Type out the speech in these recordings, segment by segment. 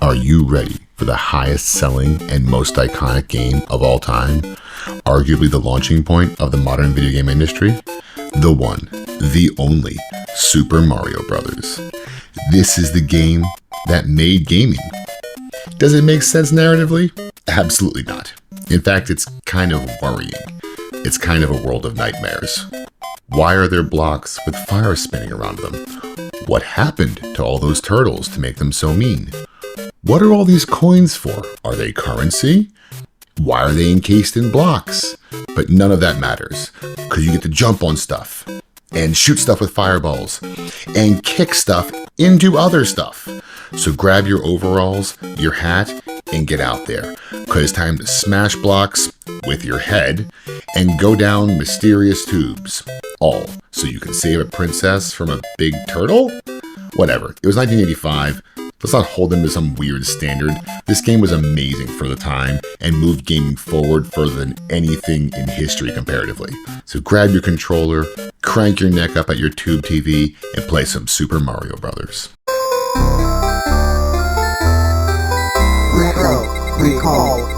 Are you ready for the highest selling and most iconic game of all time? Arguably the launching point of the modern video game industry? The one, the only, Super Mario Brothers. This is the game that made gaming. Does it make sense narratively? Absolutely not. In fact, it's kind of worrying. It's kind of a world of nightmares. Why are there blocks with fire spinning around them? What happened to all those turtles to make them so mean? What are all these coins for? Are they currency? Why are they encased in blocks? But none of that matters, because you get to jump on stuff, and shoot stuff with fireballs, and kick stuff into other stuff. So grab your overalls, your hat, and get out there, because it's time to smash blocks with your head and go down mysterious tubes. All so you can save a princess from a big turtle? Whatever. It was 1985. Let's not hold them to some weird standard. This game was amazing for the time and moved gaming forward further than anything in history comparatively. So grab your controller, crank your neck up at your tube TV, and play some Super Mario Brothers. Retro Recall.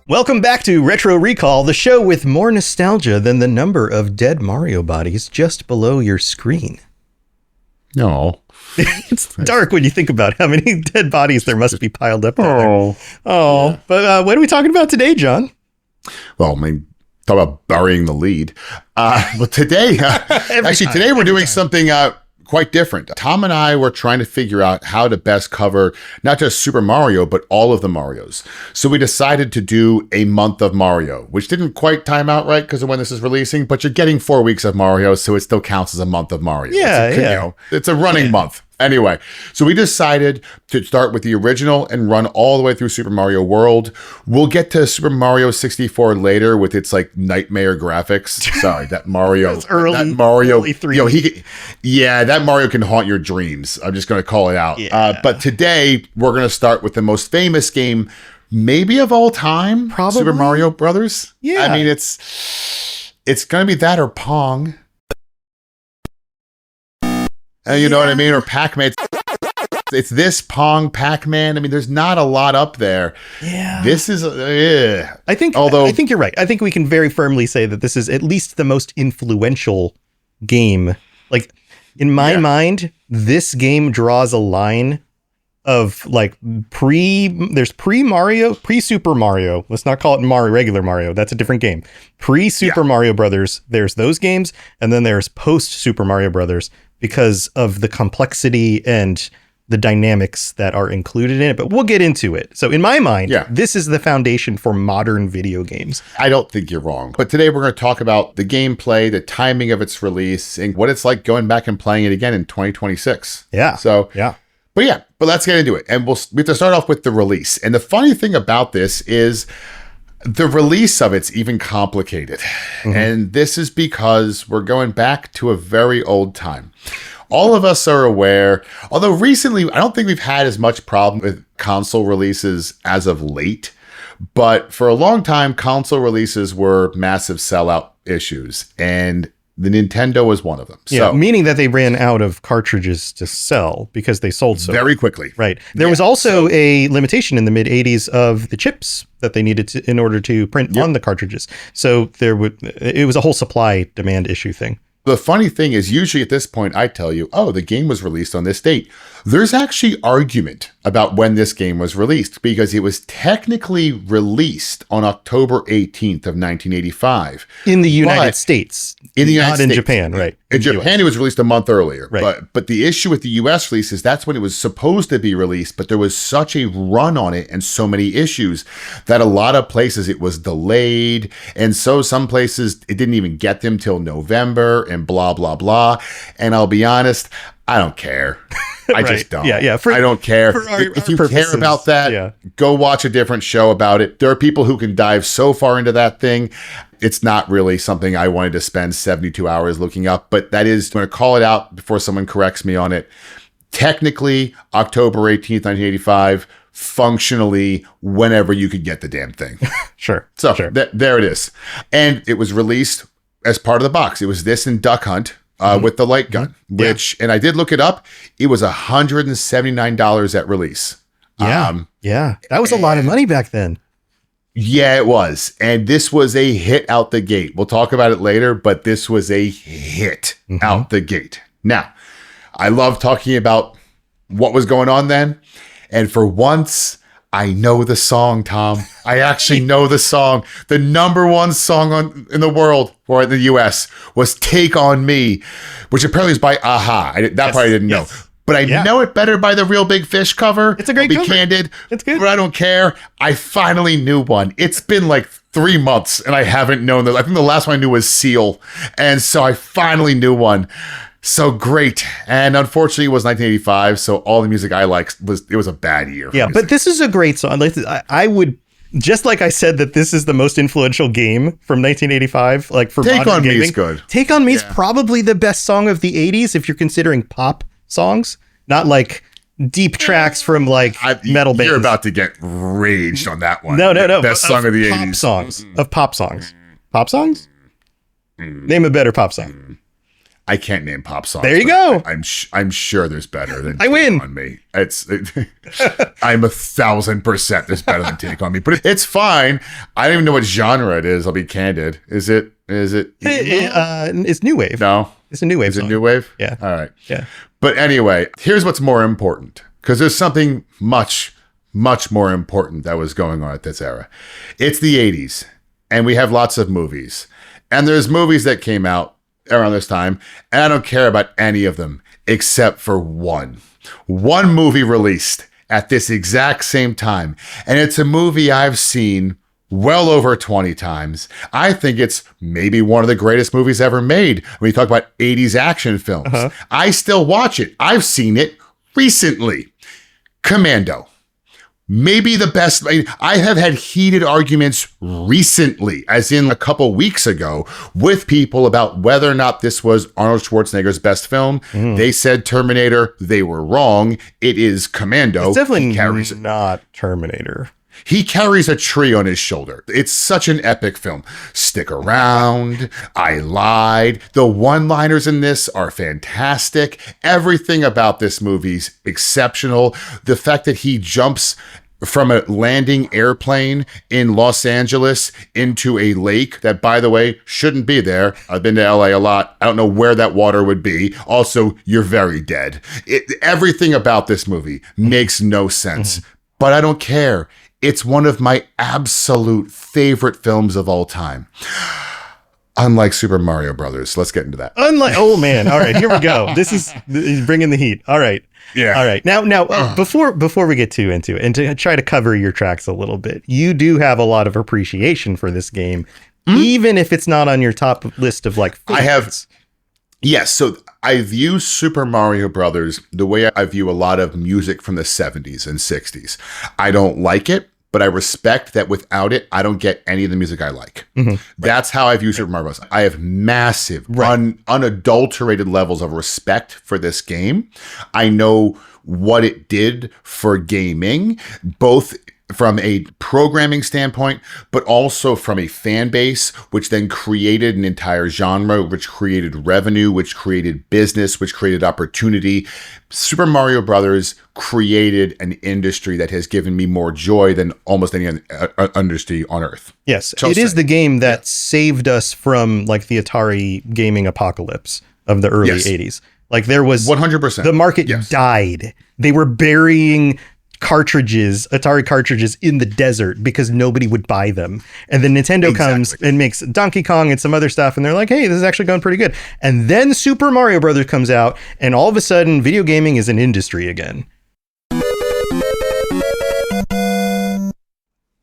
Welcome back to Retro Recall, the show with more nostalgia than the number of dead Mario bodies just below your screen. No. It's dark when you think about how many dead bodies there must be piled up there. Yeah. But what are we talking about today, John? Well, I mean, talk about burying the lead. But today, today we're doing something quite different. Tom and I were trying to figure out how to best cover not just Super Mario, but all of the Marios. So we decided to do a month of Mario, which didn't quite time out right because of when this is releasing, but you're getting 4 weeks of Mario, so it still counts as a month of Mario. It's a running month. Anyway, so we decided to start with the original and run all the way through Super Mario World. We'll get to Super Mario 64 later with its like nightmare graphics. Sorry, that Mario, early 3D. That Mario can haunt your dreams. I'm just going to call it out. Yeah. But today we're going to start with the most famous game, maybe of all time, Probably. Super Mario Brothers. Yeah. I mean, it's going to be that or Pong. You know what I mean? Or Pac-Man. It's this, Pong, Pac-Man. I mean, there's not a lot up there. Yeah. This is... I think you're right. I think we can very firmly say that this is at least the most influential game. Like, in my mind, this game draws a line of like there's pre-Mario, pre-Super Mario. Let's not call it regular Mario. That's a different game. Pre-Super Mario Brothers, there's those games. And then there's post-Super Mario Brothers, because of the complexity and the dynamics that are included in it. But we'll get into it. So in my mind, this is the foundation for modern video games. I don't think you're wrong. But today we're going to talk about the gameplay, the timing of its release, and what it's like going back and playing it again in 2026. Yeah. So, But let's get into it. And we have to start off with the release. And the funny thing about this is the release of it's even complicated. Mm-hmm. And this is because we're going back to a very old time. All of us are aware, although recently, I don't think we've had as much problem with console releases as of late. But for a long time, console releases were massive sellout issues. And the Nintendo was one of them. Yeah, so, meaning that they ran out of cartridges to sell because they sold so very quickly. Right. There was also a limitation in the mid 80s of the chips that they needed to, in order to print on the cartridges. So it was a whole supply demand issue thing. The funny thing is, usually at this point, I tell you, the game was released on this date. There's actually argument about when this game was released because it was technically released on October 18th of 1985. In the United States. Not in Japan, right. In Japan, it was released a month earlier. Right. But the issue with the US release is that's when it was supposed to be released, but there was such a run on it and so many issues that a lot of places it was delayed. And so some places it didn't even get them till November and blah, blah, blah. And I'll be honest, I don't care. I just don't. Yeah. I don't care. If you care about that, go watch a different show about it. There are people who can dive so far into that thing. It's not really something I wanted to spend 72 hours looking up, but that is, I'm going to call it out before someone corrects me on it. Technically, October 18th, 1985, functionally, whenever you could get the damn thing. Sure. So there it is. And it was released as part of the box. It was this and Duck Hunt. with the light gun, and I did look it up. It was $179 at release. Yeah. That was a lot of money back then. Yeah, it was. And this was a hit out the gate. We'll talk about it later, but this was a hit out the gate. Now, I love talking about what was going on then. And for once, I know the song, Tom. I actually know the song. The number one song in the world, or in the US, was Take On Me, which apparently is by Aha. That part I didn't know. But I know it better by the Real Big Fish cover. It's a great cover. I'll be candid. It's good. But I don't care. I finally knew one. It's been like 3 months and I haven't known that. I think the last one I knew was Seal. And so I finally knew one. So great. And unfortunately it was 1985. So all the music I liked was a bad year. Yeah, but this is a great song. I would, just like I said that this is the most influential game from 1985, like for Take On gaming, Me is good. Take On Me is probably the best song of the 80s if you're considering pop songs, not like deep tracks from like metal bands. You're about to get raged on that one. No. Best song of the 80s. Pop songs. Pop songs? Name a better pop song. I can't name pop songs. There you go. I'm sure there's better than I win. Take On Me. I'm 1,000% there's better than Take On Me, but it's fine. I don't even know what genre it is. I'll be candid. Is it? It's new wave. No, it's a new wave. Is it new wave? Yeah. All right. Yeah. But anyway, here's what's more important, because there's something much, much more important that was going on at this era. It's the 80s, and we have lots of movies, and there's movies that came out around this time, and I don't care about any of them except for one movie released at this exact same time, and it's a movie I've seen well over 20 times. I think it's maybe one of the greatest movies ever made when you talk about 80s action films. I still watch it. I've seen it recently. Commando. Maybe the best. I have had heated arguments recently, as in a couple weeks ago, with people about whether or not this was Arnold Schwarzenegger's best film. They said Terminator. They were wrong. It is Commando. It's definitely not Terminator. He carries a tree on his shoulder. It's such an epic film. Stick around. I lied. The one-liners in this are fantastic. Everything about this movie's exceptional. The fact that he jumps from a landing airplane in Los Angeles into a lake that, by the way, shouldn't be there. I've been to LA a lot. I don't know where that water would be. Also, you're very dead. Everything about this movie makes no sense, but I don't care. It's one of my absolute favorite films of all time. Unlike Super Mario Brothers. Let's get into that. Oh man. All right, here we go. He's bringing the heat. All right. Yeah. All right. Now, before we get into it, and to try to cover your tracks a little bit, you do have a lot of appreciation for this game, even if it's not on your top list of like favorites. I have. Yes. So I view Super Mario Brothers the way I view a lot of music from the 70s and 60s. I don't like it, but I respect that without it, I don't get any of the music I like. That's how I view Super Mario Bros. I have massive, unadulterated levels of respect for this game. I know what it did for gaming, both from a programming standpoint, but also from a fan base, which then created an entire genre, which created revenue, which created business, which created opportunity. Super Mario Brothers created an industry that has given me more joy than almost any industry on earth. Yes, it is the game that saved us from like the Atari gaming apocalypse of the early 80s. Like there was 100%. The market died. They were burying Atari cartridges in the desert because nobody would buy them. And then Nintendo comes and makes Donkey Kong and some other stuff. And they're like, hey, this is actually going pretty good. And then Super Mario Brothers comes out and all of a sudden video gaming is an industry again.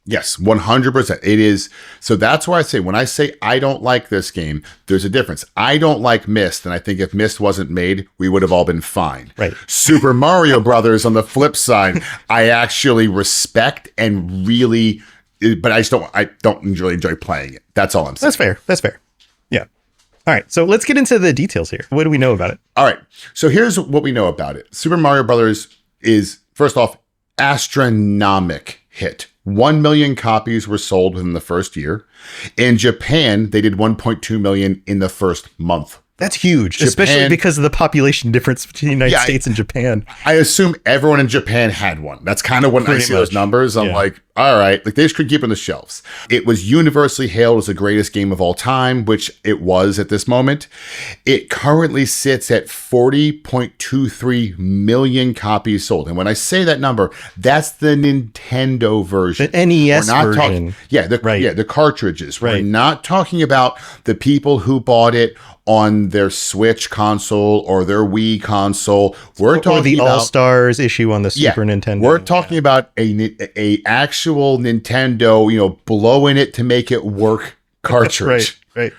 Yes, 100%. It is. So that's why I say, when I say I don't like this game, there's a difference. I don't like Myst, and I think if Myst wasn't made, we would have all been fine. Right. Super Mario Brothers, on the flip side, I actually respect and really, but I don't really enjoy playing it. That's all I'm saying. That's fair. Yeah. All right. So let's get into the details here. What do we know about it? All right. So here's what we know about it. Super Mario Brothers is, first off, astronomic hit. 1 million copies were sold within the first year. In Japan, they did 1.2 million in the first month That's huge, Japan, especially because of the population difference between the United States and Japan. I assume everyone in Japan had one. That's kind of when I see those numbers. I'm like, all right, like they just could keep on the shelves. It was universally hailed as the greatest game of all time, which it was at this moment. It currently sits at 40.23 million copies sold. And when I say that number, that's the Nintendo version. The NES version. The cartridges. Right. We're not talking about the people who bought it on their Switch console or their Wii console. We're talking about All-Stars issue on the Super Nintendo. We're talking about a actual Nintendo, blowing it to make it work cartridge. Right.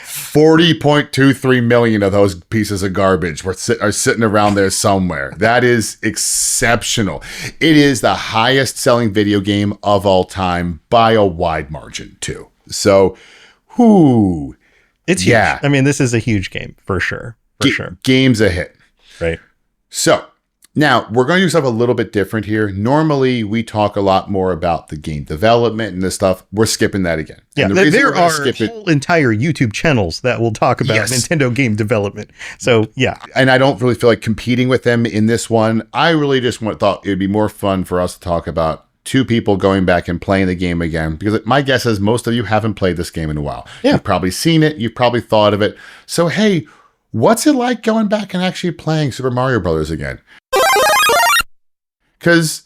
40.23 million of those pieces of garbage are sitting around there somewhere. That is exceptional. It is the highest selling video game of all time by a wide margin too. So, it's huge. I mean, this is a huge game for sure. Game's a hit. Right. So now we're going to do something a little bit different here. Normally we talk a lot more about the game development and this stuff. We're skipping that again. Yeah, there are whole entire YouTube channels that will talk about Nintendo game development. So yeah. And I don't really feel like competing with them in this one. I really just thought it'd be more fun for us to talk about two people going back and playing the game again, because my guess is most of you haven't played this game in a while. Yeah. You've probably seen it. You've probably thought of it. So, hey, what's it like going back and actually playing Super Mario Brothers again? Because,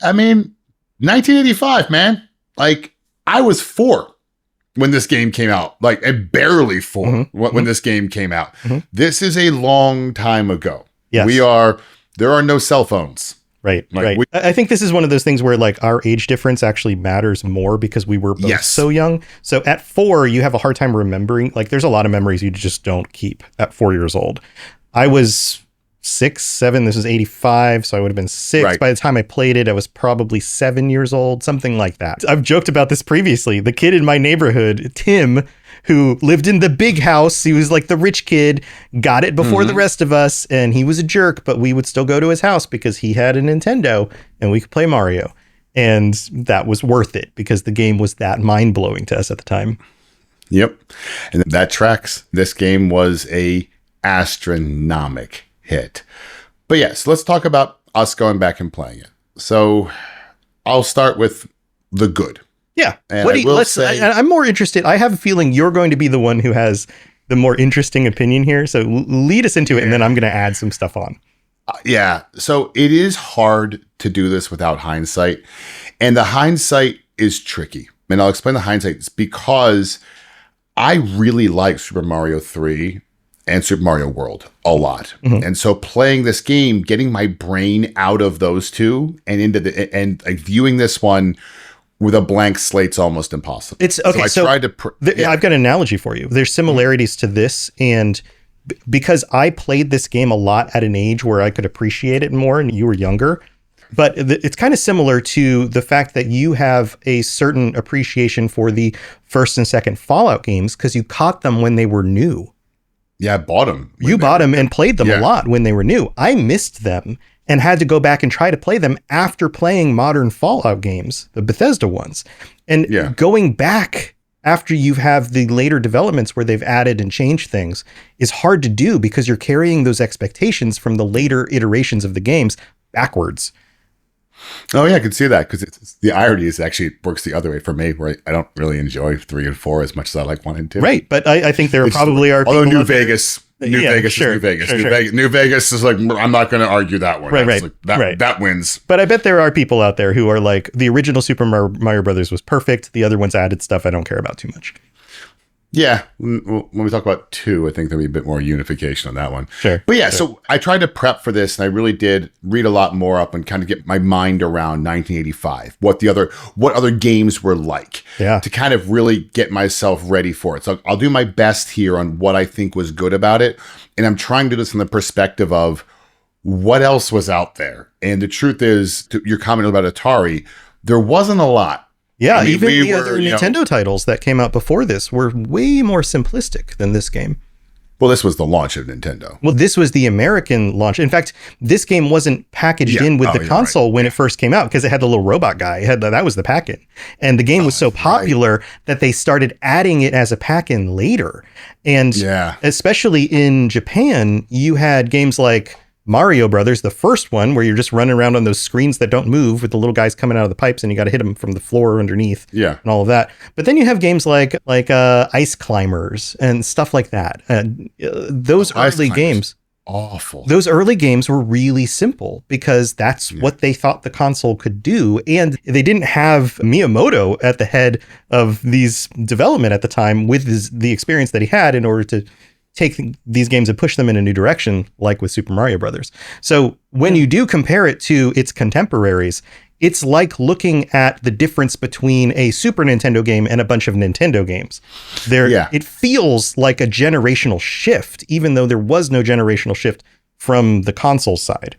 1985, man. Like, I was 4 when this game came out. Like, barely 4 when this game came out. This is a long time ago. Yes. There are no cell phones. Right. I think this is one of those things where like our age difference actually matters more because we were both so young. So at 4, you have a hard time remembering. Like there's a lot of memories you just don't keep at 4 years old. I was 6, 7. This is 85. So I would have been 6. Right. By the time I played it, I was probably 7 years old, something like that. I've joked about this previously. The kid in my neighborhood, Tim, who lived in the big house. He was like the rich kid, got it before the rest of us, and he was a jerk, but we would still go to his house because he had a Nintendo and we could play Mario. And that was worth it because the game was that mind-blowing to us at the time. Yep. And that tracks. This game was a astronomic hit. But yes, let's talk about us going back and playing it. So I'll start with the good. Yeah. I'm more interested. I have a feeling you're going to be the one who has the more interesting opinion here. So lead us into it, and then I'm going to add some stuff on. So it is hard to do this without hindsight. And the hindsight is tricky. And I'll explain the hindsight. It's because I really like Super Mario 3 and Super Mario World a lot. And so playing this game, getting my brain out of those two and into viewing this one with a blank slate's almost impossible. It's okay. So I've got an analogy for you. There's similarities to this, and because I played this game a lot at an age where I could appreciate it more, and you were younger. But it's kind of similar to the fact that you have a certain appreciation for the first and second Fallout games because you caught them when they were new. Yeah, I bought them. You bought them and played them a lot when they were new. I missed them and had to go back and try to play them after playing modern Fallout games, the Bethesda ones. And going back after you have the later developments where they've added and changed things is hard to do because you're carrying those expectations from the later iterations of the games backwards. Oh yeah, I can see that because the irony is actually it works the other way for me, where I don't really enjoy 3 and 4 as much as I like 1 and 2. Right, but I think there probably are. Although New Vegas is New Vegas. New Vegas is like, I'm not going to argue that one. Right. That wins. But I bet there are people out there who are like, the original Super Mario Brothers was perfect. The other ones added stuff I don't care about too much. Yeah, when we talk about 2, I think there'll be a bit more unification on that one. Sure. But so I tried to prep for this, and I really did read a lot more up and kind of get my mind around 1985, what other games were like, to kind of really get myself ready for it. So I'll do my best here on what I think was good about it, and I'm trying to do this from the perspective of what else was out there. And the truth is, to your comment about Atari, there wasn't a lot. Yeah, even the other Nintendo titles that came out before this were way more simplistic than this game. Well, this was the launch of Nintendo. Well, this was the American launch. In fact, this game wasn't packaged in with the console when it first came out because it had the little robot guy. That was the pack-in. And the game was so popular that they started adding it as a pack-in later. And especially in Japan, you had games like Mario Brothers, the first one, where you're just running around on those screens that don't move with the little guys coming out of the pipes and you got to hit them from the floor underneath and all of that. But then you have games like Ice Climbers and stuff like that. Those early games, awful. Those early games were really simple because that's what they thought the console could do. And they didn't have Miyamoto at the head of these development at the time with the experience that he had in order to take these games and push them in a new direction, like with Super Mario Brothers. So when you do compare it to its contemporaries, it's like looking at the difference between a Super Nintendo game and a bunch of Nintendo games. It feels like a generational shift, even though there was no generational shift from the console side.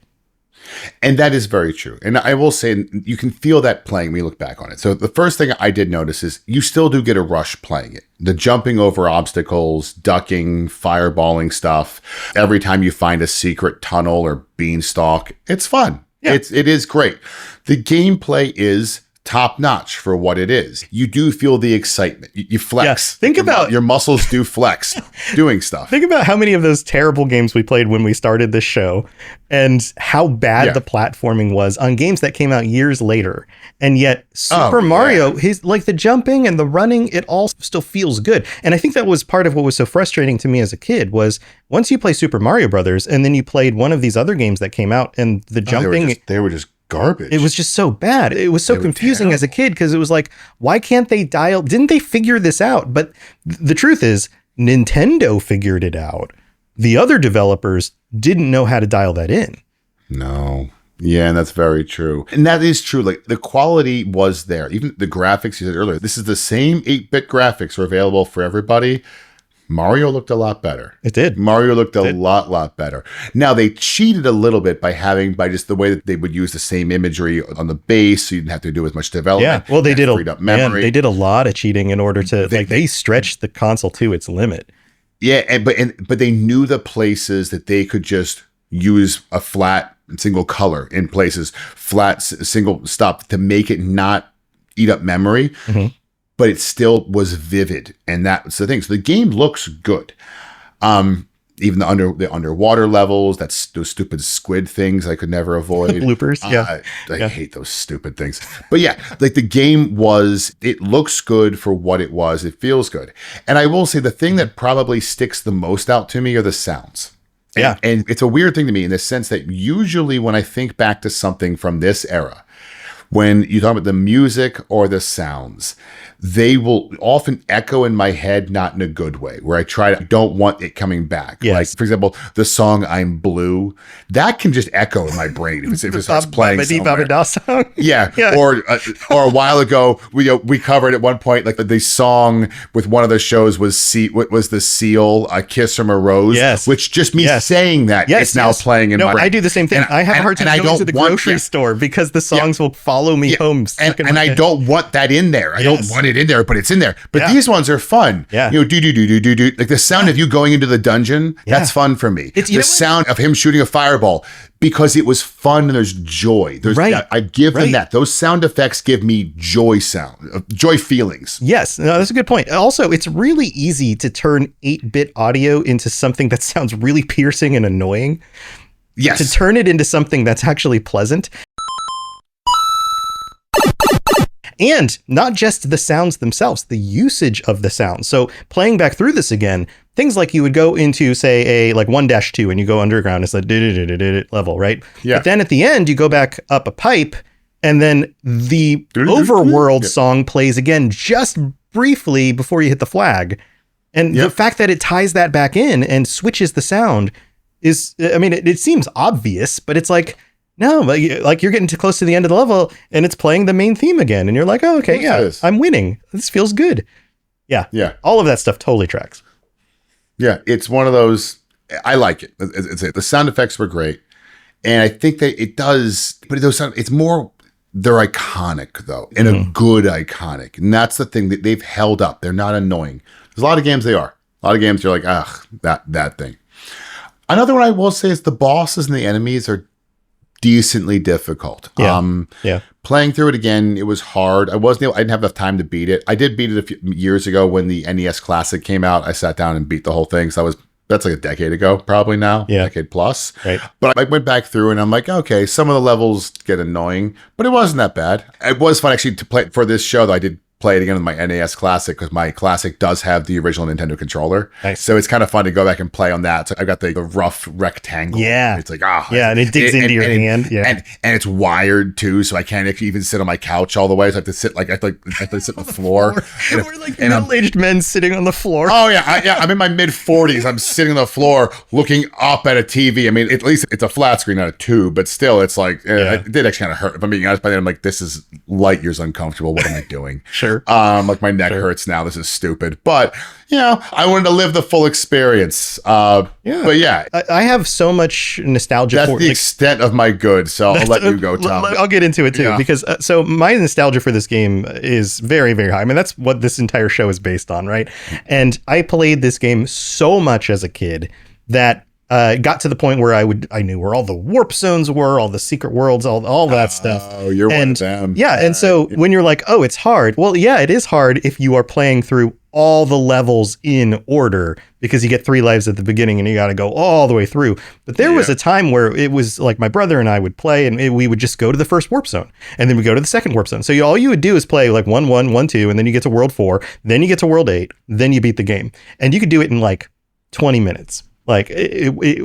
And that is very true. And I will say, you can feel that playing when you look back on it. So the first thing I did notice is you still do get a rush playing it. The jumping over obstacles, ducking, fireballing stuff. Every time you find a secret tunnel or beanstalk, it's fun. Yeah. It is great. The gameplay is top notch for what it is. You do feel the excitement. You flex. Think about your muscles do flex doing stuff. Think about how many of those terrible games we played when we started this show and how bad the platforming was on games that came out years later. And yet Super Mario, his like the jumping and the running, it all still feels good. And I think that was part of what was so frustrating to me as a kid was once you play Super Mario Brothers and then you played one of these other games that came out and the jumping, they were just garbage. It was just so bad. It was so confusing as a kid because it was like, why can't they didn't they figure this out? But the truth is, Nintendo figured it out. The other developers didn't know how to dial that in. No. Yeah, and that's very true. And that is true. Like the quality was there. Even the graphics you said earlier, this is the same 8-bit graphics are available for everybody. Mario looked a lot better. It did. Mario looked a lot better. Now, they cheated a little bit by just the way that they would use the same imagery on the base, so you didn't have to do as much development. Yeah, well, they did they did a lot of cheating in order to, they stretched the console to its limit. Yeah, but they knew the places that they could just use a flat and single color in places, flat single stop to make it not eat up memory. Mm-hmm. But it still was vivid, and that's the thing. So the game looks good. Even the underwater levels, those stupid squid things I could never avoid. Bloopers, I hate those stupid things. But yeah, like the game it looks good for what it was. It feels good. And I will say the thing that probably sticks the most out to me are the sounds. And it's a weird thing to me in the sense that usually when I think back to something from this era, when you talk about the music or the sounds, they will often echo in my head, not in a good way, where I don't want it coming back. Yes. Like, for example, the song I'm Blue, that can just echo in my brain if it starts playing somewhere. Song. Yeah. Or a while ago, we covered at one point, like the song with one of the shows was the Seal, A Kiss from a Rose, which just me saying that it's now playing in my brain. I do the same thing. And I have a hard time going to the grocery store because the songs will follow me home. And I don't want that in there. I don't want it in there, but it's in there. But these ones are fun. Yeah. Do like the sound of you going into the dungeon. That's fun for me. It's the sound of him shooting a fireball because it was fun and there's joy. I give them that. Those sound effects give me joy feelings. Yes, no, that's a good point. Also, it's really easy to turn 8-bit audio into something that sounds really piercing and annoying. Yes. To turn it into something that's actually pleasant. And not just the sounds themselves, the usage of the sound. So playing back through this again, things like you would go into, say, a like 1-2 and you go underground, it's a level, right? Yeah. But then at the end, you go back up a pipe and then the overworld song plays again just briefly before you hit the flag. And the fact that it ties that back in and switches the sound is, I mean, it seems obvious, but it's like, no, like you're getting too close to the end of the level and it's playing the main theme again. And you're like, oh, okay, I'm winning. This feels good. Yeah. Yeah. All of that stuff totally tracks. Yeah. It's one of those, I like it. The sound effects were great. And I think that it does, but it's more, they're iconic though, and a good iconic. And that's the thing that they've held up. They're not annoying. There's a lot of games they are. A lot of games you're like, ugh, that thing. Another one I will say is the bosses and the enemies are decently difficult. Yeah. Playing through it again, it was hard. I didn't have enough time to beat it. I did beat it a few years ago when the NES Classic came out. I sat down and beat the whole thing. So that's like a decade ago, probably now, decade plus. Right. But I went back through and I'm like, okay, some of the levels get annoying, but it wasn't that bad. It was fun actually to play for this show, though. I did play it again with my NES Classic because my Classic does have the original Nintendo controller. Nice. So it's kind of fun to go back and play on that. So I've got the rough rectangle. Yeah. It's like, and it digs into your hand. Yeah. And it's wired too, so I can't even sit on my couch all the way. So I have to sit I have to sit on the floor. We're like middle-aged men sitting on the floor. Oh yeah, I'm in my mid-40s. I'm sitting on the floor looking up at a TV. I mean, at least it's a flat screen, not a tube, but still, it's like it did actually kind of hurt. If I'm being honest, by then I'm like, this is light years uncomfortable. What am I doing? Sure. Like my neck hurts now. This is stupid, but I wanted to live the full experience. But yeah, I have so much nostalgia. That's the extent of my good. So I'll let you go, Tom. I'll get into it too, because so my nostalgia for this game is very, very high. I mean, that's what this entire show is based on, right? And I played this game so much as a kid that got to the point where I knew where all the warp zones were, all the secret worlds, all that stuff. Oh, you're one of them. Yeah, and so when you're like, oh, it's hard. Well, yeah, it is hard if you are playing through all the levels in order, because you get 3 lives at the beginning and you got to go all the way through. But there was a time where it was like my brother and I would play and we would just go to the first warp zone and then we go to the second warp zone. So all you would do is play like 1, 1, 1, 2, and then you get to world 4, then you get to world 8, then you beat the game. And you could do it in like 20 minutes. Like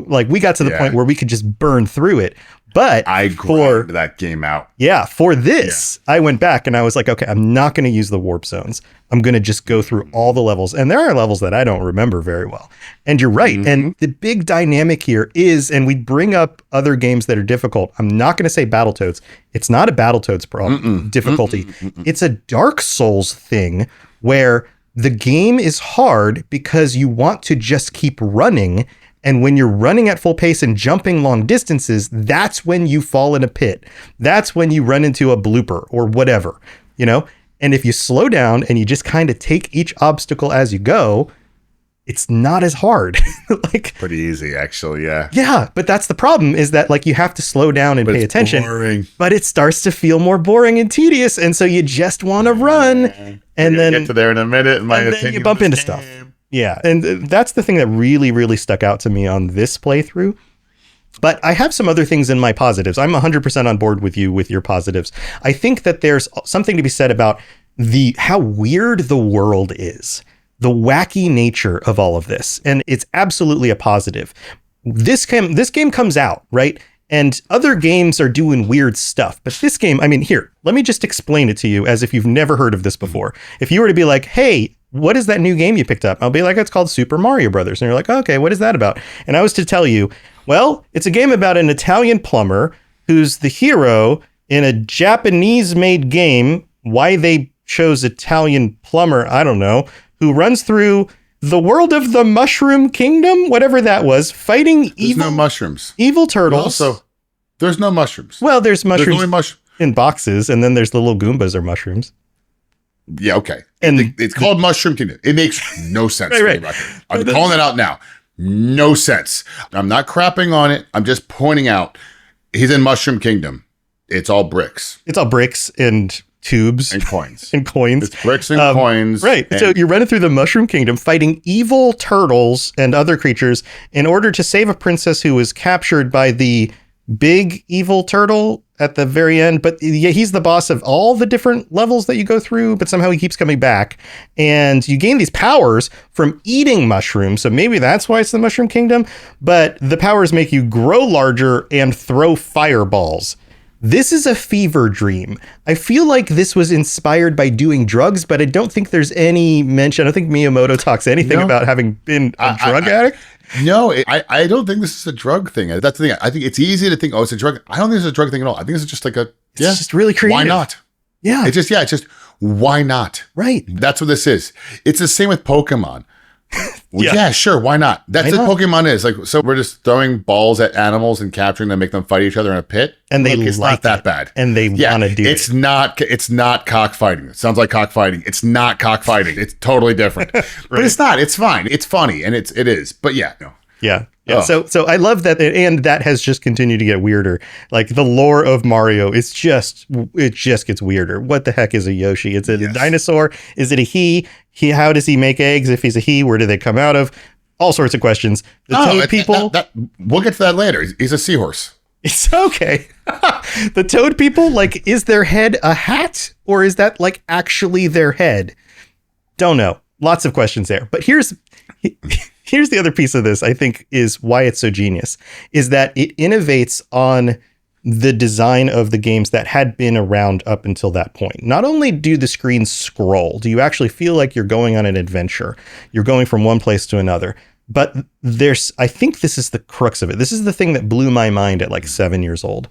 like we got to the point where we could just burn through it. But I ground that game out. Yeah, for this, I went back and I was like, okay, I'm not going to use the warp zones. I'm going to just go through all the levels. And there are levels that I don't remember very well. And you're right. Mm-hmm. And the big dynamic here is, and we bring up other games that are difficult. I'm not going to say Battletoads. It's not a Battletoads problem, difficulty. It's a Dark Souls thing where the game is hard because you want to just keep running. And when you're running at full pace and jumping long distances, that's when you fall in a pit. That's when you run into a blooper or whatever, And if you slow down and you just kind of take each obstacle as you go, it's not as hard. Pretty easy, actually. Yeah. Yeah. But that's the problem, is that you have to slow down and pay attention, boring. But it starts to feel more boring and tedious. And so you just want to run and then get to there in a minute. And then you bump into stuff. Yeah. And that's the thing that really, really stuck out to me on this playthrough. But I have some other things in my positives. I'm 100% on board with you with your positives. I think that there's something to be said about how weird the world is. The wacky nature of all of this. And it's absolutely a positive. This game comes out, right? And other games are doing weird stuff. But this game, I mean, here, let me just explain it to you as if you've never heard of this before. If you were to be like, hey, what is that new game you picked up? I'll be like, it's called Super Mario Brothers. And you're like, okay, what is that about? And I was to tell you, well, it's a game about an Italian plumber who's the hero in a Japanese-made game. Why they chose Italian plumber, I don't know. Who runs through the world of the Mushroom Kingdom, whatever that was, fighting no mushrooms. Evil turtles. Also, there's no mushrooms. Well, there's mushrooms in boxes, and then there's the little Goombas are mushrooms. Yeah, okay. And it's called Mushroom Kingdom. It makes no sense. Right. I'm calling it out now. No sense. I'm not crapping on it. I'm just pointing out he's in Mushroom Kingdom. It's all bricks. It's all bricks and tubes and coins. It's bricks and coins. Right. So you're running through the Mushroom Kingdom fighting evil turtles and other creatures in order to save a princess who was captured by the big evil turtle at the very end. But yeah, he's the boss of all the different levels that you go through, but somehow he keeps coming back. And you gain these powers from eating mushrooms. So maybe that's why it's the Mushroom Kingdom. But the powers make you grow larger and throw fireballs. This is a fever dream. I feel like this was inspired by doing drugs, but I don't think there's any mention. I don't think Miyamoto talks anything about having been a drug addict. No, I don't think this is a drug thing. That's the thing. I think it's easy to think, it's a drug. I don't think it's a drug thing at all. I think it's just it's just really creative. Why not? Yeah. It's just why not? Right. That's what this is. It's the same with Pokemon. Well, yeah, sure. Why not? That's what Pokemon is. Like, so we're just throwing balls at animals and capturing them, make them fight each other in a pit. And it's like not that bad. And they want to do it. It's not cockfighting. It sounds like cockfighting. It's not cockfighting. It's totally different. Right. But it's not. It's fine. It's funny. And it is. But yeah, no. Yeah. Yeah. So I love that, and that has just continued to get weirder. Like the lore of Mario is just gets weirder. What the heck is a Yoshi? Is it a dinosaur? Is it a he? How does he make eggs? If he's a he, where do they come out of? All sorts of questions. The Toad people. We'll get to that later. He's a seahorse. It's okay. The Toad people, like, is their head a hat, or is that like actually their head? Don't know. Lots of questions there. But here's the other piece of this, I think, is why it's so genius, is that it innovates on the design of the games that had been around up until that point. Not only do the screens scroll, do you actually feel like you're going on an adventure. You're going from one place to another. But I think this is the crux of it. This is the thing that blew my mind at like 7 years old,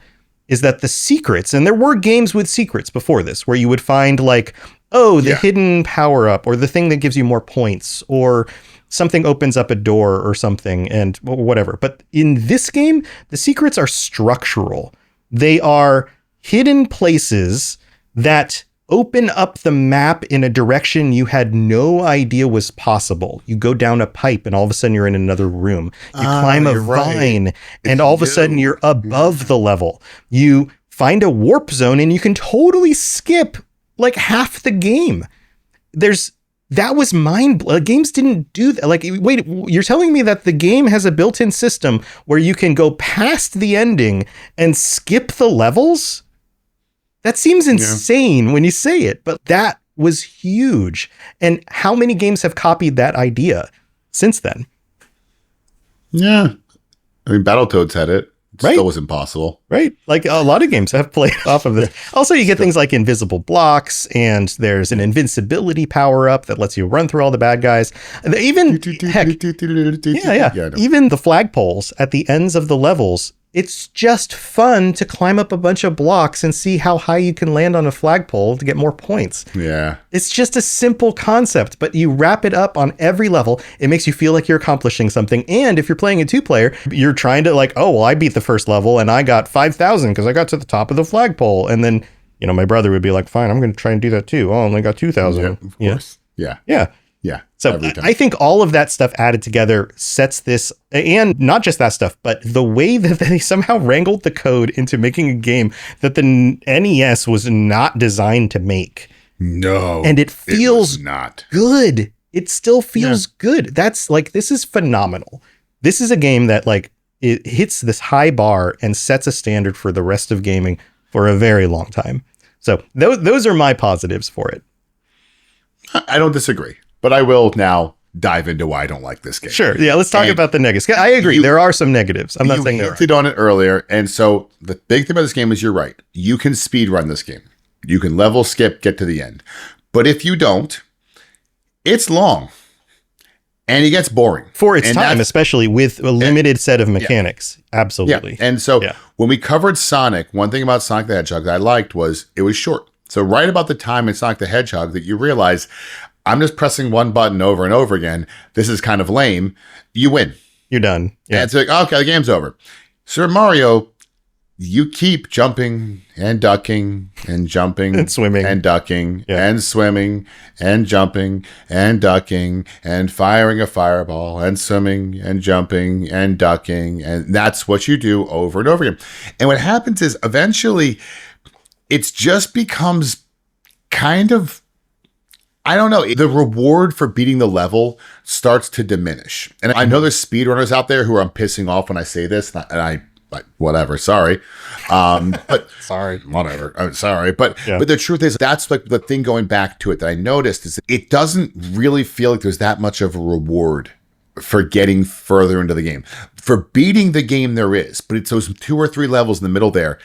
is that the secrets, and there were games with secrets before this, where you would find like, the hidden power up, or the thing that gives you more points, or something opens up a door or something, and whatever. But in this game, the secrets are structural. They are hidden places that open up the map in a direction you had no idea was possible. You go down a pipe and all of a sudden you're in another room. You climb a vine and all of a sudden you're above the level. You find a warp zone and you can totally skip like half the game. That was mind-blowing. Games didn't do that. Like, wait, you're telling me that the game has a built-in system where you can go past the ending and skip the levels? That seems insane when you say it, but that was huge. And how many games have copied that idea since then? Yeah. I mean, Battletoads had it. Right. Still was impossible. Right. Like a lot of games have played off of this. Also, you get things like invisible blocks, and there's an invincibility power up that lets you run through all the bad guys. Even even the flagpoles at the ends of the levels. It's just fun to climb up a bunch of blocks and see how high you can land on a flagpole to get more points. Yeah. It's just a simple concept, but you wrap it up on every level. It makes you feel like you're accomplishing something. And if you're playing a 2-player, you're trying to like, oh, well, I beat the first level and I got 5,000 because I got to the top of the flagpole. And then, my brother would be like, fine, I'm going to try and do that too. Oh, I only got 2,000. Yeah, of course. Yeah. Yeah. Yeah. So I think all of that stuff added together sets this, and not just that stuff, but the way that they somehow wrangled the code into making a game that the NES was not designed to make. No. And it feels good. It still feels good. That's like, this is phenomenal. This is a game that like, it hits this high bar and sets a standard for the rest of gaming for a very long time. So those are my positives for it. I don't disagree. But I will now dive into why I don't like this game. Sure. Yeah, let's talk about the negatives. I agree. There are some negatives. I'm not saying there aren't. You hinted on it earlier. And so the big thing about this game is you're right. You can speed run this game. You can level skip, get to the end. But if you don't, it's long. And it gets boring. For its time, especially with a limited set of mechanics. Yeah. Absolutely. Yeah. And so when we covered Sonic, one thing about Sonic the Hedgehog that I liked was it was short. So right about the time in Sonic the Hedgehog that you realize I'm just pressing one button over and over again. This is kind of lame. You win. You're done. Yeah. And it's like, okay, the game's over. Super Mario, you keep jumping and ducking and jumping and swimming and ducking and swimming and jumping and ducking and firing a fireball and swimming and jumping and ducking. And that's what you do over and over again. And what happens is eventually it just becomes kind of, I don't know, the reward for beating the level starts to diminish. And I know there's speedrunners out there who I'm pissing off when I say this, and I whatever, sorry. But sorry, whatever. I'm sorry. But the truth is, that's like the thing going back to it that I noticed is it doesn't really feel like there's that much of a reward for getting further into the game. For beating the game, there is, but it's those 2 or 3 levels in the middle there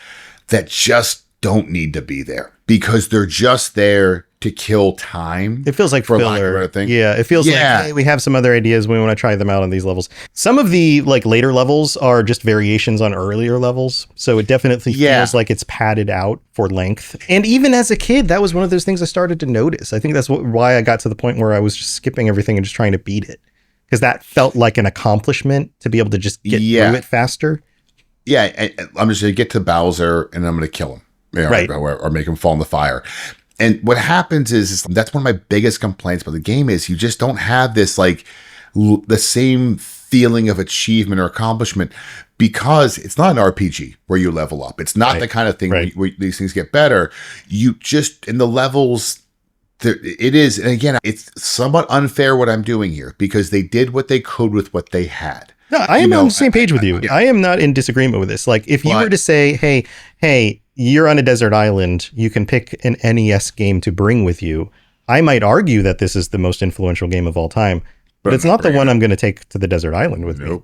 that just don't need to be there because they're just there to kill time. It feels like for filler. Lack of a better thing. Yeah, it feels like, hey, we have some other ideas. We want to try them out on these levels. Some of the like later levels are just variations on earlier levels. So it definitely feels like it's padded out for length. And even as a kid, that was one of those things I started to notice. I think that's why I got to the point where I was just skipping everything and just trying to beat it. because that felt like an accomplishment to be able to just get through it faster. Yeah, I'm just going to get to Bowser and I'm going to kill him, right? Or make him fall in the fire. And what happens is that's one of my biggest complaints about the game is you just don't have this like the same feeling of achievement or accomplishment because it's not an RPG where you level up. It's not the kind of thing where these things get better. You just in the levels. It is, and again, it's somewhat unfair what I'm doing here because they did what they could with what they had. No, I am on the same page with you. I am not in disagreement with this. Like, if you were to say, hey, you're on a desert island, you can pick an NES game to bring with you. I might argue that this is the most influential game of all time, but it's not the one I'm going to take to the desert island with me.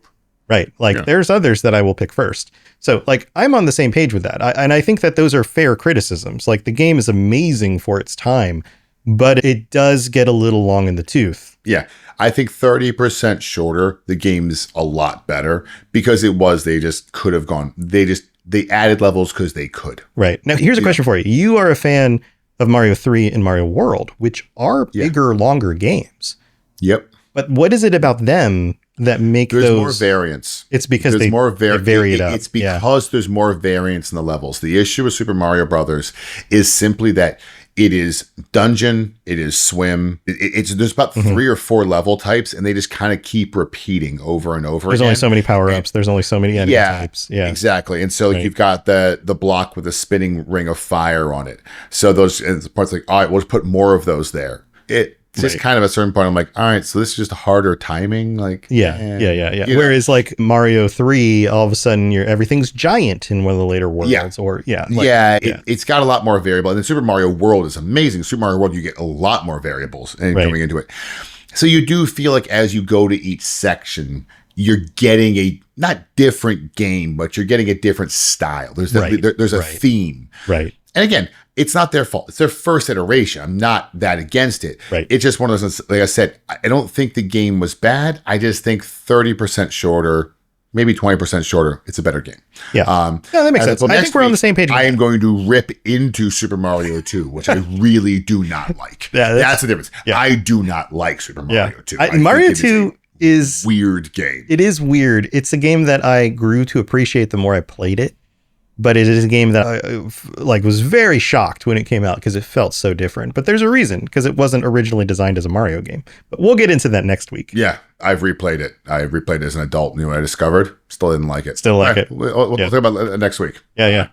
Right. Like, there's others that I will pick first. So, like, I'm on the same page with that. And I think that those are fair criticisms. Like, the game is amazing for its time, but it does get a little long in the tooth. Yeah. I think 30% shorter, the game's a lot better because they just could have gone. They added levels because they could. Right. Now, here's a question for you. You are a fan of Mario 3 and Mario World, which are bigger, longer games. Yep. But what is it about them that make there's more variance? It's because they vary it up. It's because there's more variance in the levels. The issue with Super Mario Brothers is simply that it is dungeon, it is swim. There's about 3 or 4 level types, and they just kind of keep repeating over and over. There's only so many power ups. There's only so many enemy types. Yeah, exactly. And so you've got the block with a spinning ring of fire on it. So those parts like, all right, we'll just put more of those there. It's just kind of a certain point. I'm like, all right, so this is just harder timing. Like, yeah. Whereas like Mario 3, all of a sudden everything's giant in one of the later worlds. It's got a lot more variable. And then Super Mario World is amazing. Super Mario World, you get a lot more variables coming into it. So you do feel like as you go to each section, you're getting a not different game, but you're getting a different style. There's a theme. Right. And again, it's not their fault. It's their first iteration. I'm not that against it. Right. It's just one of those, like I said, I don't think the game was bad. I just think 30% shorter, maybe 20% shorter, it's a better game. Yeah. That makes sense. I think we're on the same page. I am going to rip into Super Mario 2, which I really do not like. That's the difference. Yeah. I do not like Super Mario 2. Mario 2 is a weird game. It is weird. It's a game that I grew to appreciate the more I played it. But it is a game that I was very shocked when it came out because it felt so different. But there's a reason, because it wasn't originally designed as a Mario game. But we'll get into that next week. Yeah, I've replayed it. I replayed it as an adult. You know what I discovered? Still didn't like it. Still like it. We'll talk about it next week. Yeah.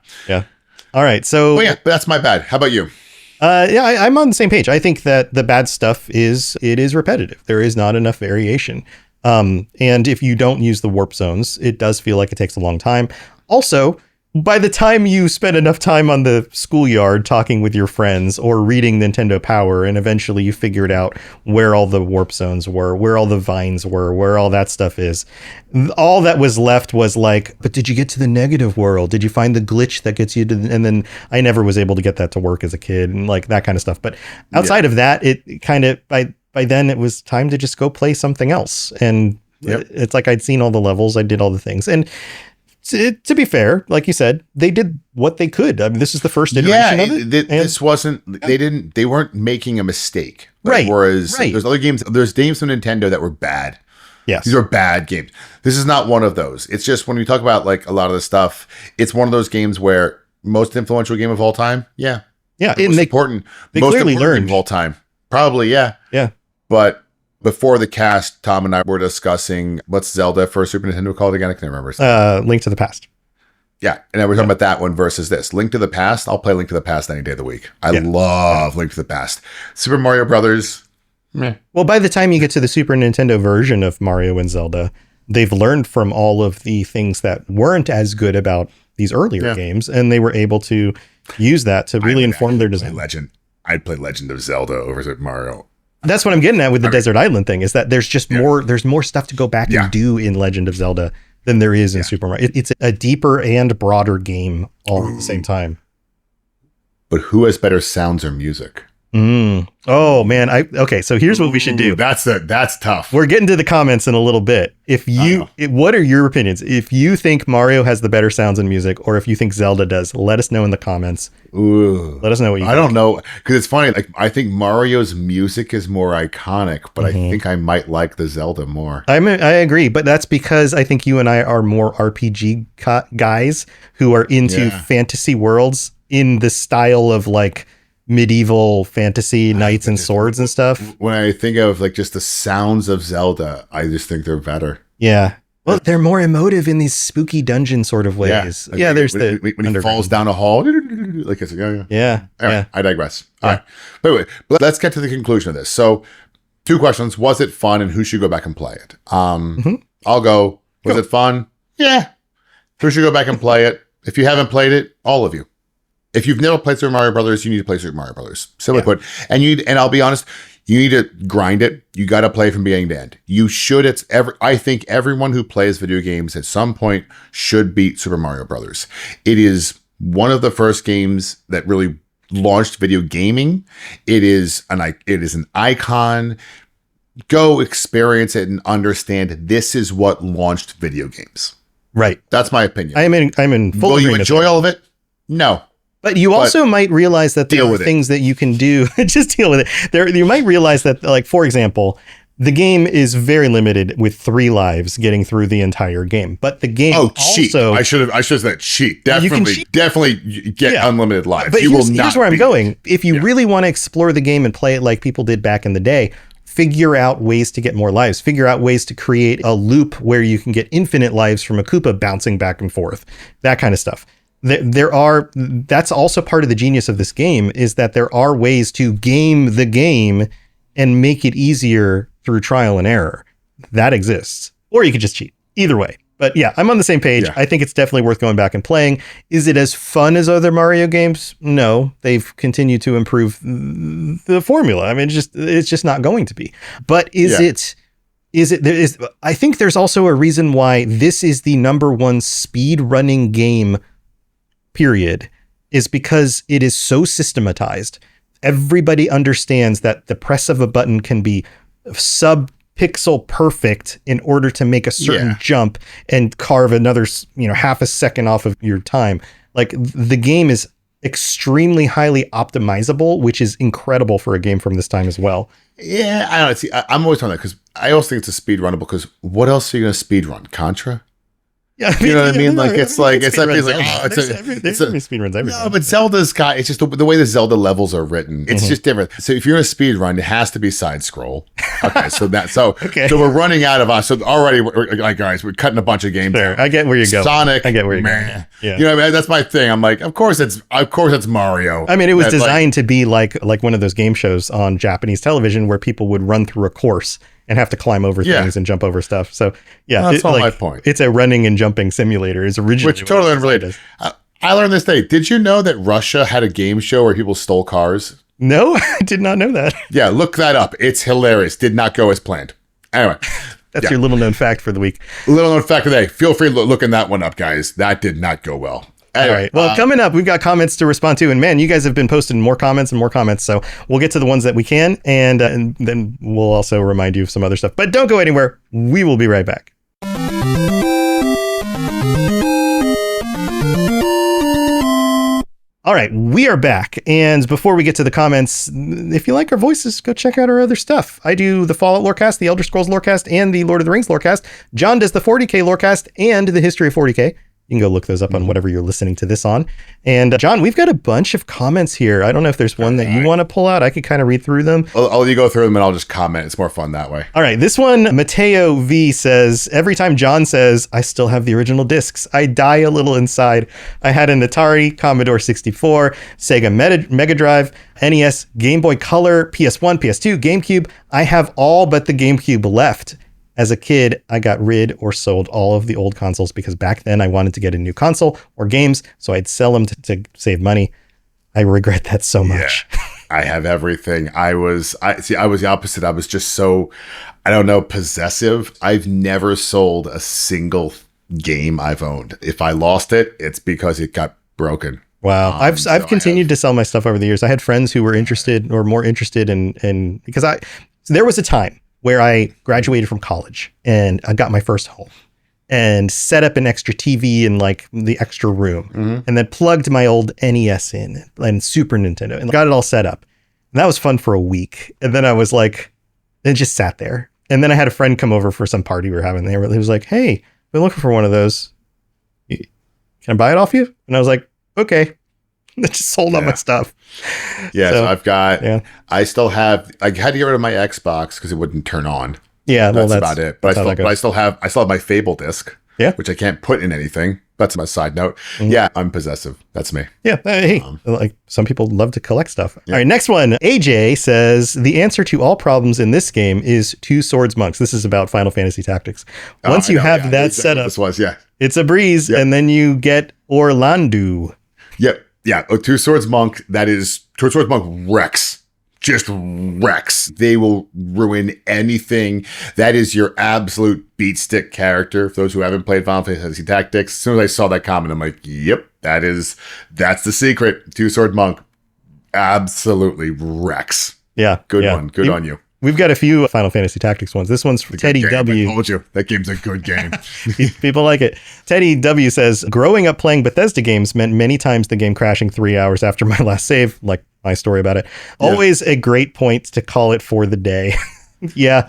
All right. So. But that's my bad. How about you? I'm on the same page. I think that the bad stuff is repetitive. There is not enough variation. And if you don't use the warp zones, it does feel like it takes a long time. Also, by the time you spend enough time on the schoolyard talking with your friends or reading Nintendo Power, and eventually you figured out where all the warp zones were, where all the vines were, where all that stuff is, all that was left was like, but did you get to the negative world? Did you find the glitch that gets you to and then I never was able to get that to work as a kid and like that kind of stuff. But outside of that, it kind of, by then it was time to just go play something else. And it's like I'd seen all the levels, I did all the things. And to be fair, like you said, they did what they could. I mean, this is the first iteration of it. This wasn't, they weren't making a mistake. Right. Whereas there's other games, there's games from Nintendo that were bad. Yes. These are bad games. This is not one of those. It's just when we talk about like a lot of the stuff, it's one of those games where most influential game of all time. Yeah. Yeah. Most important learned of all time. Probably. Yeah. Yeah. But before the cast, Tom and I were discussing what's Zelda for Super Nintendo called again? I can't remember. Link to the Past. Yeah. And then we're talking about that one versus this. Link to the Past. I'll play Link to the Past any day of the week. I love Link to the Past. Super Mario Brothers. Meh. Well, by the time you get to the Super Nintendo version of Mario and Zelda, they've learned from all of the things that weren't as good about these earlier games, and they were able to use that to really inform their design. I'd play Legend of Zelda over Super Mario. That's what I'm getting at with the Desert Island thing, is that there's just there's more stuff to go back and do in Legend of Zelda than there is in Super Mario. It's a deeper and broader game all at the same time. But who has better sounds or music? Oh man, okay. So here's what we should do. That's tough. We're getting to the comments in a little bit. What are your opinions? If you think Mario has the better sounds and music, or if you think Zelda does, let us know in the comments. Ooh. Let us know what you think. I don't know, because it's funny. Like, I think Mario's music is more iconic, but I think I might like the Zelda more. I agree, but that's because I think you and I are more RPG guys who are into fantasy worlds in the style of like medieval fantasy knights and swords and stuff. When I think of like just the sounds of Zelda, I just think they're better. Yeah. Well, they're more emotive in these spooky dungeon sort of ways. Yeah, there's when he falls down a hall. Like it's yeah. Anyway, I digress. All right. But let's get to the conclusion of this. So 2 questions. Was it fun and who should go back and play it? I'll go. Was it fun? Yeah. Who should go back and play it? If you haven't played it, all of you. If you've never played Super Mario Brothers, you need to play Super Mario Brothers. Simply put. And I'll be honest, you need to grind it. You got to play from beginning to end. You should. I think everyone who plays video games at some point should beat Super Mario Brothers. It is one of the first games that really launched video gaming. It is an icon. Go experience it and understand this is what launched video games. Right. That's my opinion. I'm in full Will agreement. you enjoy all of it? No. But you also might realize that there are things that you can do. Just deal with it. You might realize that, like, for example, the game is very limited with 3 lives getting through the entire game. But the game cheat. I should have said cheat. Definitely get unlimited lives. But here's where I'm going. If you really want to explore the game and play it like people did back in the day, figure out ways to get more lives. Figure out ways to create a loop where you can get infinite lives from a Koopa bouncing back and forth. That kind of stuff. That's also part of the genius of this game, is that there are ways to game the game and make it easier through trial and error. That exists. Or you could just cheat. Either way. But yeah, I'm on the same page. Yeah. I think it's definitely worth going back and playing. Is it as fun as other Mario games? No. They've continued to improve the formula. I mean, it's just not going to be. But I think there's also a reason why this is the #1 speed running game, period, is because it is so systematized. Everybody understands that the press of a button can be sub-pixel perfect in order to make a certain jump and carve another, half a second off of your time. Like, the game is extremely highly optimizable, which is incredible for a game from this time as well. Yeah, I don't know. See, I'm always on that because I also think it's a speed runnable, because what else are you going to speed run? Contra? Yeah, you know what I mean? Like, it's like speedruns everything. No, but Zelda's got, it's just the way the Zelda levels are written. It's just different. So if you're in a speed run, it has to be side scroll. Okay, so we're running out of so already we're like, guys, we're cutting a bunch of games. Fair. I get where you're going. Sonic, I get where you're going. Yeah. You know what I mean? That's my thing. I'm like, of course it's Mario. I mean, it was designed to be like one of those game shows on Japanese television where people would run through a course and have to climb over things and jump over stuff. So yeah, that's all my point. It's a running and jumping simulator. Is originally, which totally unrelated. I learned this day. Did you know that Russia had a game show where people stole cars? No, I did not know that. Yeah, look that up. It's hilarious. Did not go as planned. Anyway, that's your little known fact for the week. Little known fact of the day. Feel free to look that one up, guys. That did not go well. Anyway, all right. Well, coming up, we've got comments to respond to, and man, you guys have been posting more comments. So we'll get to the ones that we can, and then we'll also remind you of some other stuff. But don't go anywhere. We will be right back. All right, we are back. And before we get to the comments, if you like our voices, go check out our other stuff. I do the Fallout Lorecast, the Elder Scrolls Lorecast, and the Lord of the Rings Lorecast. John does the 40K Lorecast and the History of 40K. You can go look those up on whatever you're listening to this on. And John, we've got a bunch of comments here. I don't know if there's one that you want to pull out. I could kind of read through them. I'll let you go through them and I'll just comment. It's more fun that way. All right. This one, Mateo V says, every time John says, I still have the original discs, I die a little inside. I had an Atari, Commodore 64, Sega Mega Drive, NES, Game Boy Color, PS1, PS2, GameCube. I have all but the GameCube left. As a kid, I got rid or sold all of the old consoles because back then I wanted to get a new console or games, so I'd sell them to save money. I regret that so much. Yeah, I have everything. I was the opposite. I was just so, possessive. I've never sold a single game I've owned. If I lost it, it's because it got broken. Wow. I've continued to sell my stuff over the years. I had friends who were interested or more interested in because there was a time where I graduated from college and I got my first home and set up an extra TV in like the extra room and then plugged my old NES in and Super Nintendo and got it all set up. And that was fun for a week. And then I was like, it just sat there. And then I had a friend come over for some party we were having there. He was like, hey, I've been looking for one of those. Can I buy it off you? And I was like, okay. I just sold all my stuff. Yeah, so I've got, I still have, I had to get rid of my Xbox because it wouldn't turn on. Yeah, that's about it. But I still have my Fable disc, which I can't put in anything. That's my side note. Yeah, I'm possessive. That's me. Yeah, hey, like some people love to collect stuff. All right, next one. AJ says the answer to all problems in this game is two swords monks. This is about Final Fantasy Tactics. Once you have that set up, it's a breeze, and then you get Orlando. Yep. Yeah, Two Swords Monk, Two Swords Monk wrecks. Just wrecks. They will ruin anything. That is your absolute beat stick character. For those who haven't played Final Fantasy Tactics, as soon as I saw that comment, I'm like, yep, that's the secret. Two Sword Monk absolutely wrecks. Yeah. Good one. Good on you. We've got a few Final Fantasy Tactics ones. This one's for Teddy W. I told you, that game's a good game. People like it. Teddy W says, growing up playing Bethesda games meant many times the game crashing 3 hours after my last save, like my story about it. Always a great point to call it for the day. Yeah.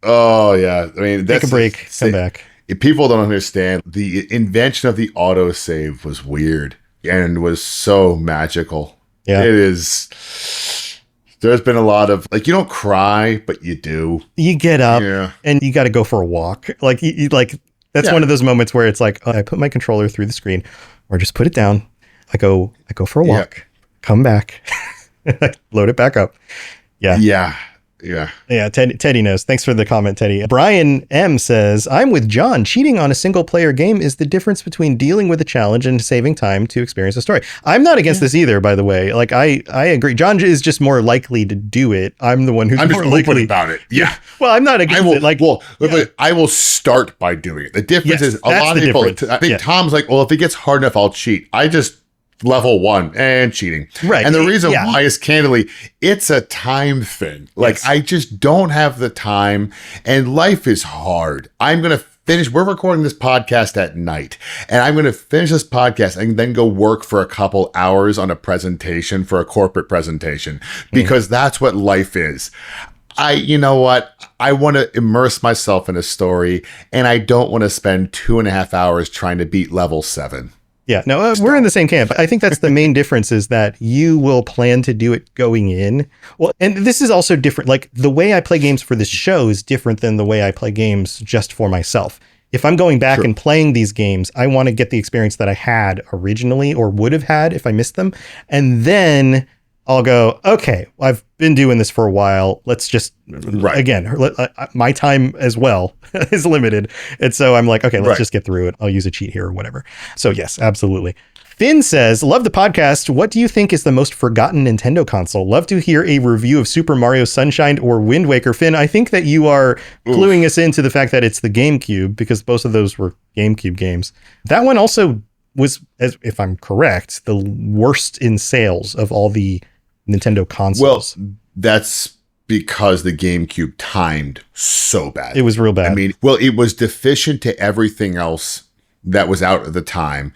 Oh, yeah. I mean, take a break, come back. People don't understand. The invention of the autosave was weird and was so magical. Yeah. It is... There's been a lot of, like, you don't cry, but you do. You get up and you got to go for a walk. Like, that's one of those moments where it's like, I put my controller through the screen or just put it down. I go for a walk, come back, load it back up. Yeah. Teddy knows. Thanks for the comment, Teddy. Brian M says, I'm with John. Cheating on a single player game is the difference between dealing with a challenge and saving time to experience a story. I'm not against this either, by the way. Like, I agree. John is just more likely to do it. I'm the one who's more likely about it. Yeah. Well, I'm not against it. Like, I will start by doing it. The difference is a lot of people, I think Tom's like, well, if it gets hard enough, I'll cheat. I just level 1 and cheating. Right. And the reason why is candidly, it's a time thing. Like, I just don't have the time and life is hard. I'm going to finish. We're recording this podcast at night and I'm going to finish this podcast and then go work for a couple hours on a presentation for a corporate presentation because that's what life is. You know what? I want to immerse myself in a story and I don't want to spend 2.5 hours trying to beat level 7. Yeah, no, we're in the same camp. I think that's the main difference is that you will plan to do it going in. Well, and this is also different. Like the way I play games for this show is different than the way I play games just for myself. If I'm going back and playing these games, I want to get the experience that I had originally or would have had if I missed them. And then I'll go, okay, I've been doing this for a while. Let's just, again, my time as well is limited. And so I'm like, okay, let's just get through it. I'll use a cheat here or whatever. So yes, absolutely. Finn says, love the podcast. What do you think is the most forgotten Nintendo console? Love to hear a review of Super Mario Sunshine or Wind Waker. Finn, I think that you are cluing us into the fact that it's the GameCube because both of those were GameCube games. That one also was, as if I'm correct, the worst in sales of all the Nintendo consoles. Well, that's because the GameCube timed so bad. It was real bad. I mean, well, it was deficient to everything else that was out at the time.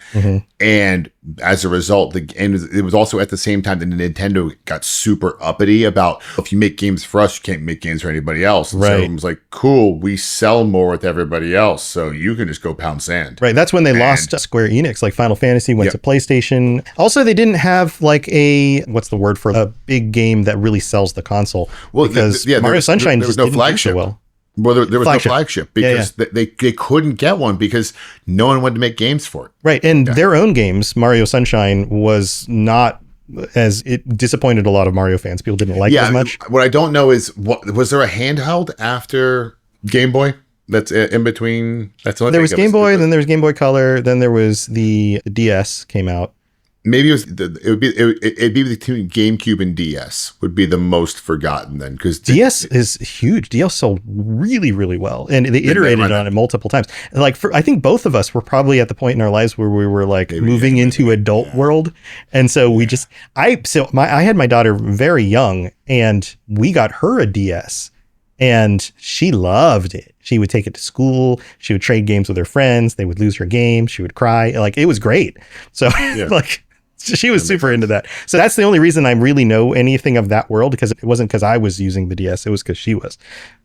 And as a result, it was also at the same time that Nintendo got super uppity about, if you make games for us, you can't make games for anybody else. And so it was like, cool, we sell more with everybody else, so you can just go pound sand. Right. That's when they lost Square Enix. Like Final Fantasy went to PlayStation. Also, they didn't have like what's the word for a big game that really sells the console. Well, because Mario Sunshine there was no flagship. Well, there was no flagship because they couldn't get one because no one wanted to make games for it. Right. And their own games, Mario Sunshine, was not as it disappointed a lot of Mario fans. People didn't like it as much. What I don't know is, was there a handheld after Game Boy? That's in between. That's what there was Game Boy, then there was Game Boy Color, then there was the DS came out. Maybe it'd be between GameCube and DS would be the most forgotten then, because DS is huge. DS sold really, really well, and they iterated on it multiple times. Like I think both of us were probably at the point in our lives where we were like moving into adult world, and so I had my daughter very young, and we got her a DS, and she loved it. She would take it to school. She would trade games with her friends. They would lose her game. She would cry. Like, it was great. So like. She was super into that. So that's the only reason I really know anything of that world, because it wasn't because I was using the DS. It was because she was.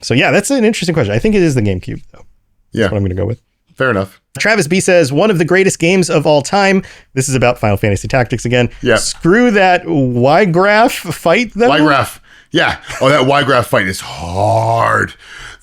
So yeah, that's an interesting question. I think it is the GameCube, though. Yeah. That's what I'm going to go with. Fair enough. Travis B says, one of the greatest games of all time. This is about Final Fantasy Tactics again. Yeah. Screw that Y-Graph fight, though. Y-Graph. Yeah. Oh, that Y-Graph fight is hard.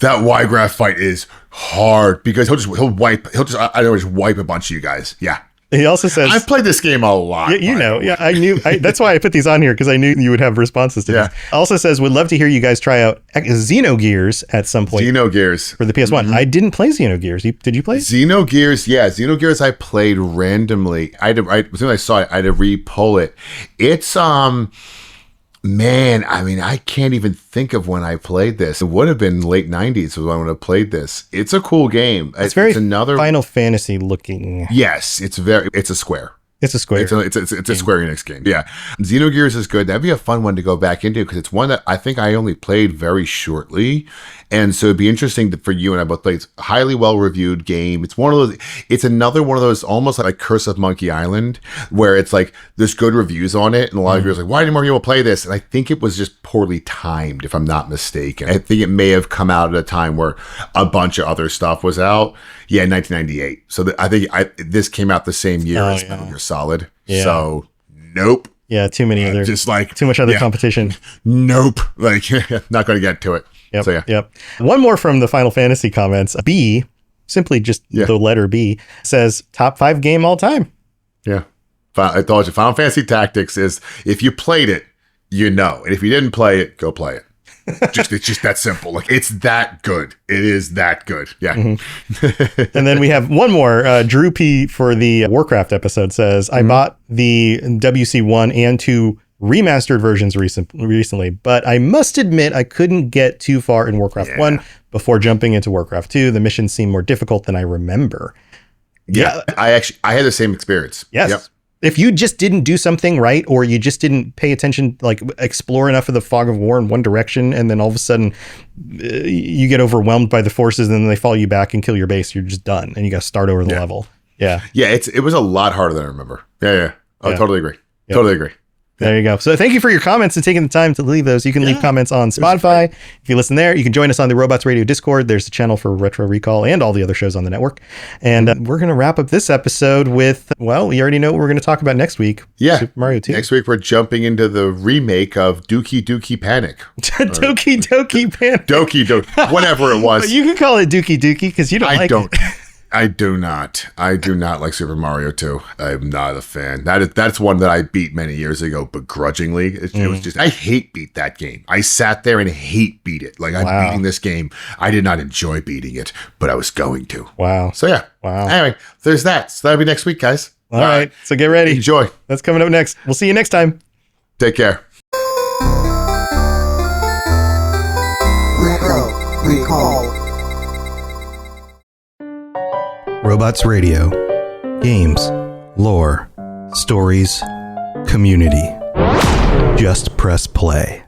That Y-Graph fight is hard because he'll wipe a bunch of you guys. Yeah. He also says, I've played this game a lot. I knew. That's why I put these on here, because I knew you would have responses to this. Also says, would love to hear you guys try out Xenogears at some point. Xenogears. For the PS1. Mm-hmm. I didn't play Xenogears. Did you play it? Xenogears, yeah. Xenogears I played randomly. As soon as I saw it, I had to re-pull it. It's, man, I mean, I can't even think of when I played this. It would have been late 90s when I would have played this. It's a cool game. It's very another Final Fantasy looking. Yes, it's a Square. It's a Square. It's a Square Enix game. Yeah. Xenogears is good. That'd be a fun one to go back into, because it's one that I think I only played very shortly. And so it'd be interesting for you and I both play. It's a highly well-reviewed game. It's one of those, it's another one of those almost like Curse of Monkey Island, where it's like there's good reviews on it. And a lot of people are like, why didn't more people play this? And I think it was just poorly timed, if I'm not mistaken. I think it may have come out at a time where a bunch of other stuff was out. Yeah, 1998. So I think this came out the same year as Metal Gear Solid. Yeah. So, nope. Yeah, too many other, just like too much other competition. Nope. Like, not going to get to it. Yep. So, yeah. Yep. One more from the Final Fantasy comments. B, simply just the letter B, says top 5 game all time. Yeah. I told you, Final Fantasy Tactics is, if you played it, you know. And if you didn't play it, go play it. It's just that simple. Like, it's that good. It is that good. Yeah. Mm-hmm. And then we have one more. Drew P for the Warcraft episode says, I bought the WC1 and 2 remastered versions recently, but I must admit I couldn't get too far in Warcraft 1 before jumping into Warcraft 2. The missions seem more difficult than I remember. Yeah. I had the same experience. Yes. Yep. If you just didn't do something right, or you just didn't pay attention, like explore enough of the Fog of War in one direction, and then all of a sudden you get overwhelmed by the forces, and then they follow you back and kill your base, you're just done, and you got to start over the level. Yeah. Yeah, it was a lot harder than I remember. Yeah. I totally agree. Yep. Totally agree. There you go. So thank you for your comments and taking the time to leave those. You can leave comments on Spotify. If you listen there, you can join us on the Robots Radio Discord. There's the channel for Retro Recall and all the other shows on the network. And we're going to wrap up this episode with, well, you already know what we're going to talk about next week. Yeah. Super Mario 2. Next week, we're jumping into the remake of Dookie Dookie Panic. Doki Doki Panic. Doki, whatever it was. You can call it Dookie Dookie because you don't like it. I do not. I do not like Super Mario 2. I'm not a fan. That's one that I beat many years ago, begrudgingly. It was just, I hate beat that game. I sat there and hate beat it. Like, I'm beating this game. I did not enjoy beating it, but I was going to. Wow. So yeah. Wow. Anyway, there's that. So that'll be next week, guys. All right. So get ready. Enjoy. That's coming up next. We'll see you next time. Take care. Retro Recall. Robots Radio. Games, lore, stories, community. Just press play.